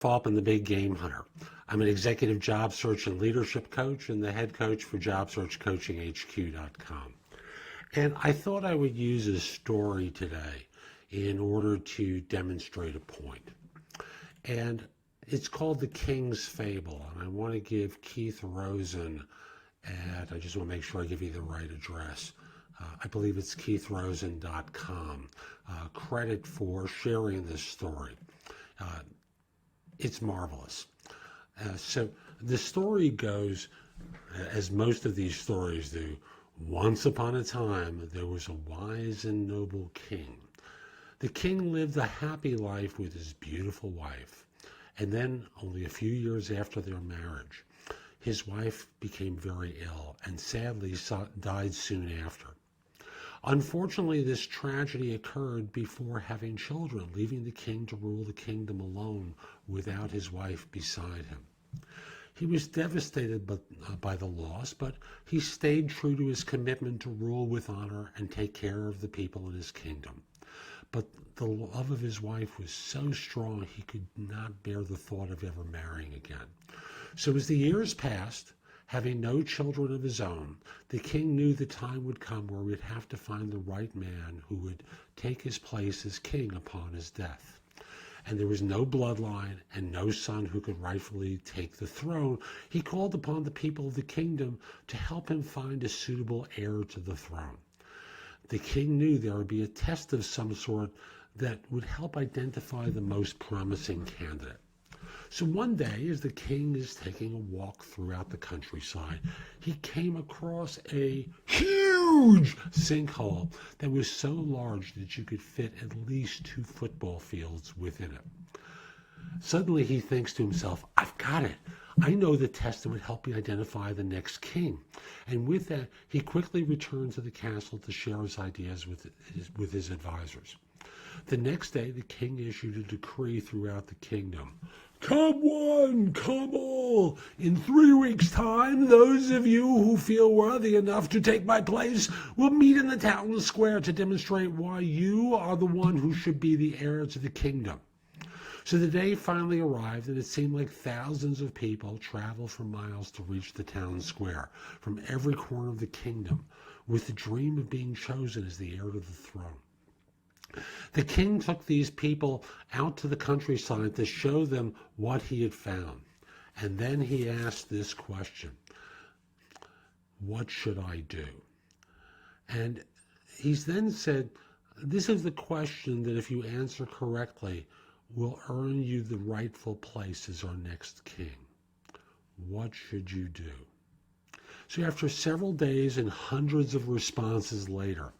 Altman, the big game hunter. I'm an executive job search and leadership coach and the head coach for JobSearchCoachingHQ.com. And I thought I would use a story today in order to demonstrate a point. And it's called The King's Fable. And I want to give Keith Rosen, I just want to make sure I give you the right address. I believe it's keithrosen.com, credit for sharing this story. It's marvelous. So the story goes, as most of these stories do, once upon a time there was a wise and noble king. The king lived a happy life with his beautiful wife, and then only a few years after their marriage, his wife became very ill and sadly died soon after. Unfortunately, this tragedy occurred before having children, leaving the king to rule the kingdom alone without his wife beside him. He was devastated by the loss, but he stayed true to his commitment to rule with honor and take care of the people in his kingdom. But the love of his wife was so strong he could not bear the thought of ever marrying again. So as the years passed, having no children of his own, the king knew the time would come where he'd have to find the right man who would take his place as king upon his death. And there was no bloodline and no son who could rightfully take the throne. He called upon the people of the kingdom to help him find a suitable heir to the throne. The king knew there would be a test of some sort that would help identify the most promising candidate. So one day, as the king is taking a walk throughout the countryside, he came across a huge sinkhole that was so large that you could fit at least 2 football fields within it. Suddenly he thinks to himself, I've got it. I know the test that would help me identify the next king. And with that, he quickly returned to the castle to share his ideas with his advisors. The next day, the king issued a decree throughout the kingdom. Come one, come all. In 3 weeks' time, those of you who feel worthy enough to take my place will meet in the town square to demonstrate why you are the one who should be the heir to the kingdom. So the day finally arrived, and it seemed like thousands of people traveled for miles to reach the town square from every corner of the kingdom with the dream of being chosen as the heir to the throne. The king took these people out to the countryside to show them what he had found. And then he asked this question: what should I do? And he then said, this is the question that if you answer correctly will earn you the rightful place as our next king. What should you do? So after several days and hundreds of responses later,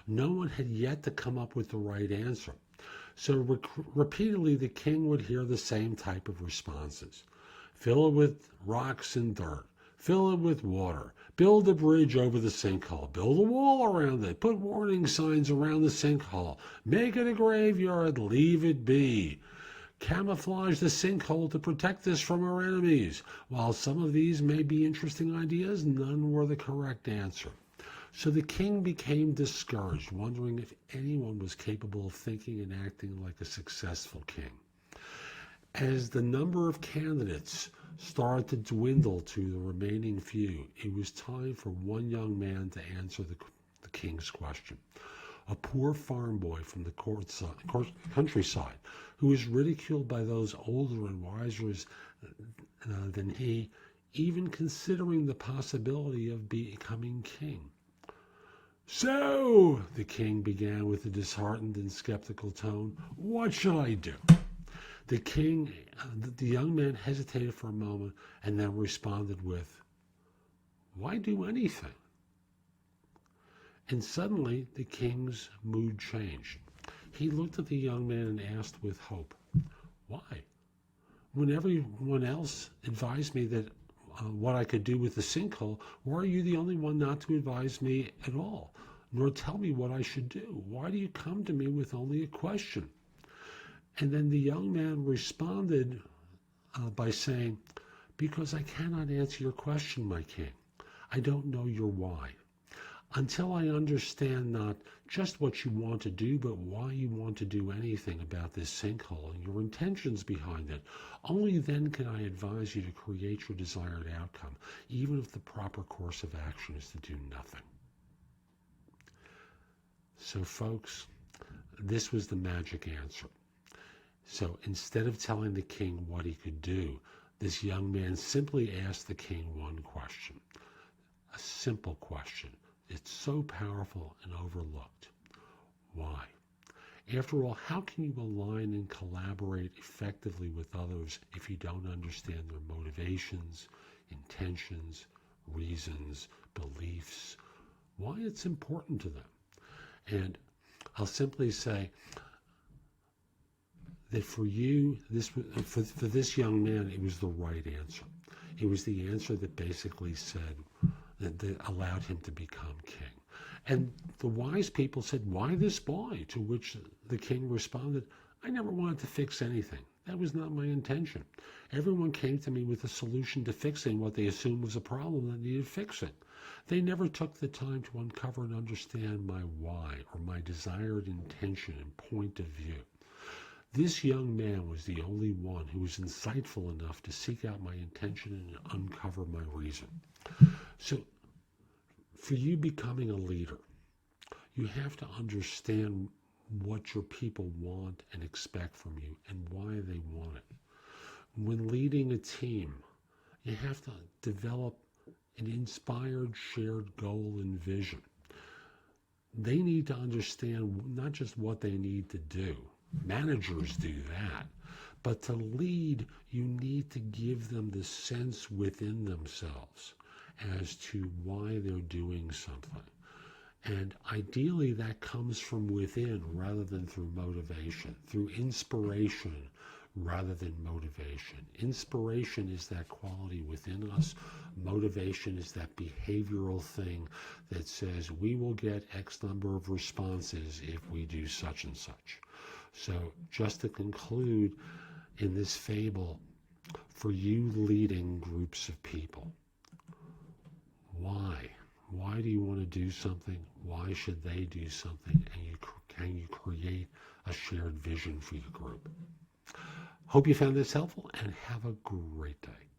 no one had yet to come up with the right answer. So repeatedly, the king would hear the same type of responses. Fill it with rocks and dirt. Fill it with water. Build a bridge over the sinkhole. Build a wall around it. Put warning signs around the sinkhole. Make it a graveyard. Leave it be. Camouflage the sinkhole to protect us from our enemies. While some of these may be interesting ideas, none were the correct answer. So the king became discouraged, wondering if anyone was capable of thinking and acting like a successful king. As the number of candidates started to dwindle to the remaining few, it was time for one young man to answer the king's question. A poor farm boy from the countryside who was ridiculed by those older and wiser than he, even considering the possibility of becoming king. So, the king began with a disheartened and skeptical tone, what shall I do? The young man hesitated for a moment and then responded with, why do anything? And suddenly the king's mood changed. He looked at the young man and asked with hope, why? When everyone else advised me that what I could do with the sinkhole, why are you the only one not to advise me at all, nor tell me what I should do? Why do you come to me with only a question? And then the young man responded by saying, because I cannot answer your question, my king. I don't know your why. until I understand not just what you want to do, but why you want to do anything about this sinkhole and your intentions behind it. Only then can I advise you to create your desired outcome, even if the proper course of action is to do nothing. So folks, this was the magic answer. So instead of telling the king what he could do, this young man simply asked the king one question, a simple question. It's so powerful and overlooked. Why? After all, how can you align and collaborate effectively with others if you don't understand their motivations, intentions, reasons, beliefs, why it's important to them? And I'll simply say that for you, for this young man, it was the right answer. It was the answer that basically said, that allowed him to become king. And the wise people said, why this boy? To which the king responded, I never wanted to fix anything. That was not my intention. Everyone came to me with a solution to fixing what they assumed was a problem that needed fixing. They never took the time to uncover and understand my why or my desired intention and point of view. This young man was the only one who was insightful enough to seek out my intention and uncover my reason. So, for you becoming a leader, you have to understand what your people want and expect from you and why they want it. When leading a team, you have to develop an inspired, shared goal and vision. They need to understand not just what they need to do. Managers do that. But to lead, you need to give them the sense within themselves as to why they're doing something. And ideally that comes from within rather than through motivation, through inspiration rather than motivation. Inspiration is that quality within us. Motivation is that behavioral thing that says we will get X number of responses if we do such and such. So just to conclude, in this fable, for you leading groups of people, why? Why do you want to do something? Why should they do something? And can you create a shared vision for your group? Hope you found this helpful and have a great day.